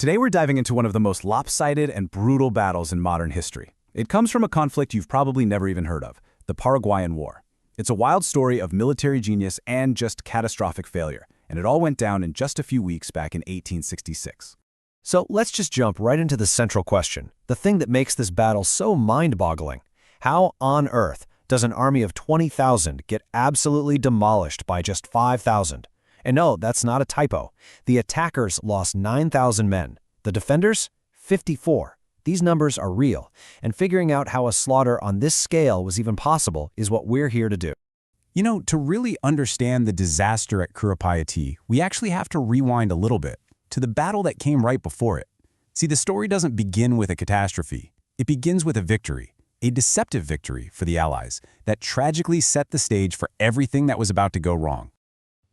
Today we're diving into one of the most lopsided and brutal battles in modern history. It comes from a conflict you've probably never even heard of, the Paraguayan War. It's a wild story of military genius and just catastrophic failure, and it all went down in just a few weeks back in 1866. So let's just jump right into the central question, the thing that makes this battle so mind-boggling. How on earth does an army of 20,000 get absolutely demolished by just 5,000? And no, that's not a typo. The attackers lost 9,000 men. The defenders? 54. These numbers are real, and figuring out how a slaughter on this scale was even possible is what we're here to do. You know, to really understand the disaster at Curupayty, we actually have to rewind a little bit to the battle that came right before it. See, the story doesn't begin with a catastrophe. It begins with a victory, a deceptive victory for the Allies that tragically set the stage for everything that was about to go wrong.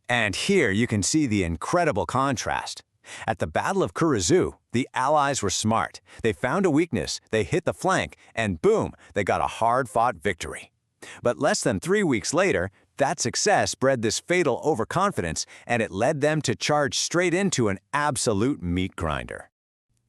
And here you can see the incredible contrast. At the Battle of Curuzú, the Allies were smart. They found a weakness, they hit the flank, and boom, they got a hard-fought victory. But less than 3 weeks later, that success bred this fatal overconfidence, and it led them to charge straight into an absolute meat grinder.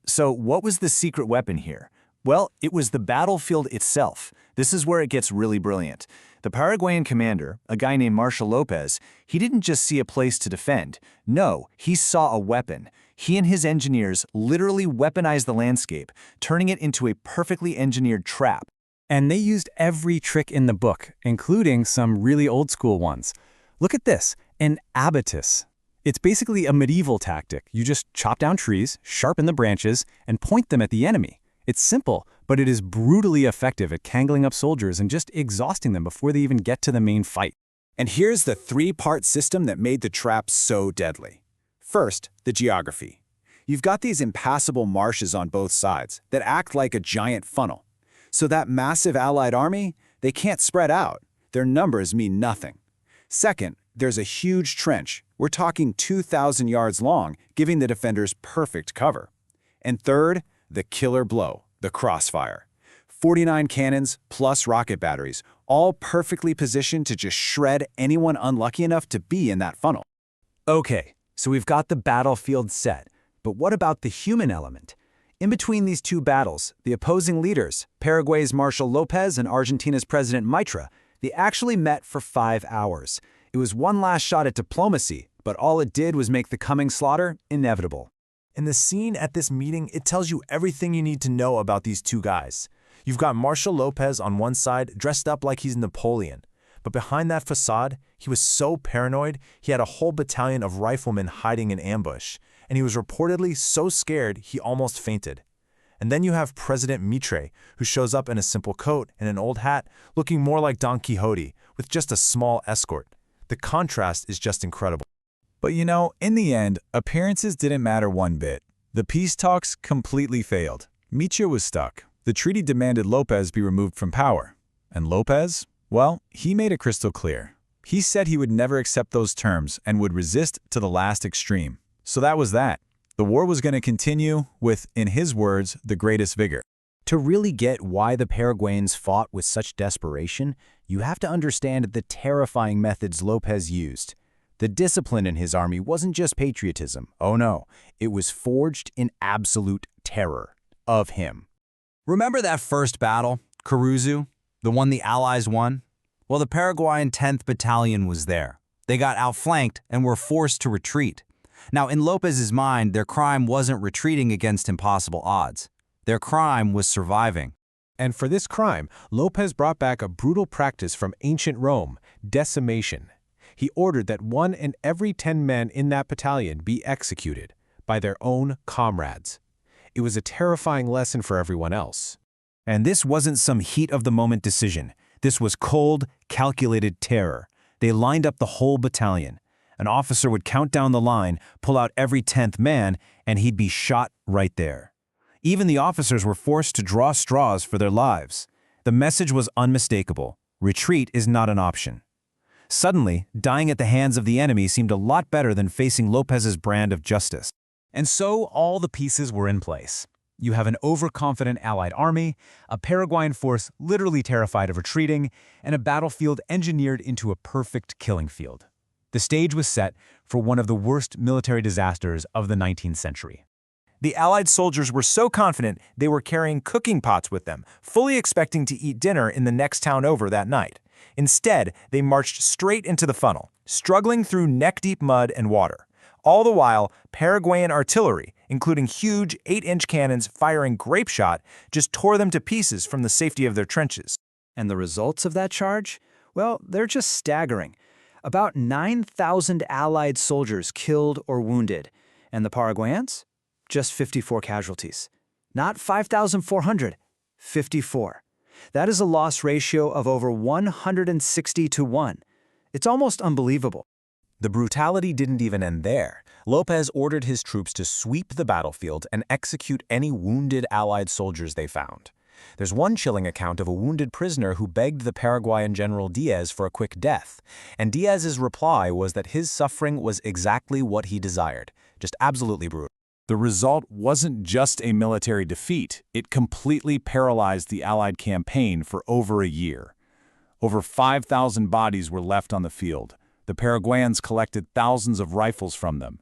So what was the secret weapon here? Well, it was the battlefield itself. This is where it gets really brilliant. The Paraguayan commander, a guy named Marshal López, he didn't just see a place to defend. No, he saw a weapon. He and his engineers literally weaponized the landscape, turning it into a perfectly engineered trap. And they used every trick in the book, including some really old-school ones. Look at this, an abatis. It's basically a medieval tactic. You just chop down trees, sharpen the branches, and point them at the enemy. It's simple, but it is brutally effective at tangling up soldiers and just exhausting them before they even get to the main fight. And here's the three-part system that made the trap so deadly. First, the geography. You've got these impassable marshes on both sides that act like a giant funnel. So that massive Allied army, they can't spread out. Their numbers mean nothing. Second, there's a huge trench. We're talking 2,000 yards long, giving the defenders perfect cover. And third, the killer blow, the crossfire. 49 cannons plus rocket batteries, all perfectly positioned to just shred anyone unlucky enough to be in that funnel. Okay, so we've got the battlefield set, but what about the human element? In between these two battles, the opposing leaders, Paraguay's Marshal López and Argentina's President Mitre, they actually met for 5 hours. It was one last shot at diplomacy, but all it did was make the coming slaughter inevitable. In the scene at this meeting, it tells you everything you need to know about these two guys. You've got Marshal López on one side, dressed up like he's Napoleon. But behind that facade, he was so paranoid, he had a whole battalion of riflemen hiding in ambush. And he was reportedly so scared he almost fainted. And then you have President Mitre, who shows up in a simple coat and an old hat, looking more like Don Quixote, with just a small escort. The contrast is just incredible. But you know, in the end, appearances didn't matter one bit. The peace talks completely failed. Mitre was stuck. The treaty demanded López be removed from power. And López? Well, he made it crystal clear. He said he would never accept those terms and would resist to the last extreme. So that was that. The war was going to continue with, in his words, the greatest vigor. To really get why the Paraguayans fought with such desperation, you have to understand the terrifying methods López used. The discipline in his army wasn't just patriotism. Oh no, it was forged in absolute terror of him. Remember that first battle, Curuzú, the one the Allies won? Well, the Paraguayan 10th Battalion was there. They got outflanked and were forced to retreat. Now, in López's mind, their crime wasn't retreating against impossible odds. Their crime was surviving. And for this crime, López brought back a brutal practice from ancient Rome, decimation. He ordered that 1 in every 10 men in that battalion be executed by their own comrades. It was a terrifying lesson for everyone else. And this wasn't some heat-of-the-moment decision. This was cold, calculated terror. They lined up the whole battalion. An officer would count down the line, pull out every 10th man, and he'd be shot right there. Even the officers were forced to draw straws for their lives. The message was unmistakable. Retreat is not an option. Suddenly, dying at the hands of the enemy seemed a lot better than facing López's brand of justice. And so all the pieces were in place. You have an overconfident Allied army, a Paraguayan force literally terrified of retreating, and a battlefield engineered into a perfect killing field. The stage was set for one of the worst military disasters of the 19th century. The Allied soldiers were so confident they were carrying cooking pots with them, fully expecting to eat dinner in the next town over that night. Instead, they marched straight into the funnel, struggling through neck-deep mud and water. All the while, Paraguayan artillery, including huge 8-inch cannons firing grape shot, just tore them to pieces from the safety of their trenches. And the results of that charge? Well, they're just staggering. About 9,000 Allied soldiers killed or wounded, and the Paraguayans? Just 54 casualties. Not 5,400, 54. That is a loss ratio of over 160 to 1. It's almost unbelievable. The brutality didn't even end there. López ordered his troops to sweep the battlefield and execute any wounded Allied soldiers they found. There's one chilling account of a wounded prisoner who begged the Paraguayan General Diaz for a quick death, and Diaz's reply was that his suffering was exactly what he desired. Just absolutely brutal. The result wasn't just a military defeat, it completely paralyzed the Allied campaign for over a year. Over 5,000 bodies were left on the field. The Paraguayans collected thousands of rifles from them.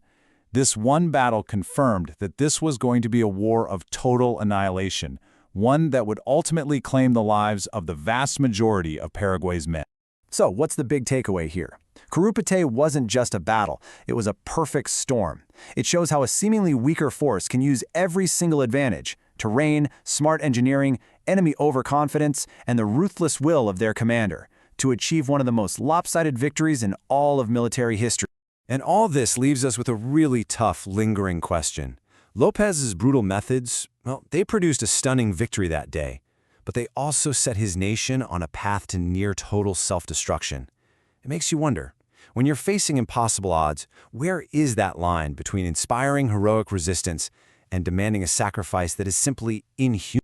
This one battle confirmed that this was going to be a war of total annihilation, one that would ultimately claim the lives of the vast majority of Paraguay's men. So, what's the big takeaway here? Curupayty wasn't just a battle, it was a perfect storm. It shows how a seemingly weaker force can use every single advantage: terrain, smart engineering, enemy overconfidence, and the ruthless will of their commander to achieve one of the most lopsided victories in all of military history. And all this leaves us with a really tough, lingering question. López's brutal methods, well, they produced a stunning victory that day, but they also set his nation on a path to near total self-destruction. It makes you wonder, when you're facing impossible odds, where is that line between inspiring heroic resistance and demanding a sacrifice that is simply inhuman?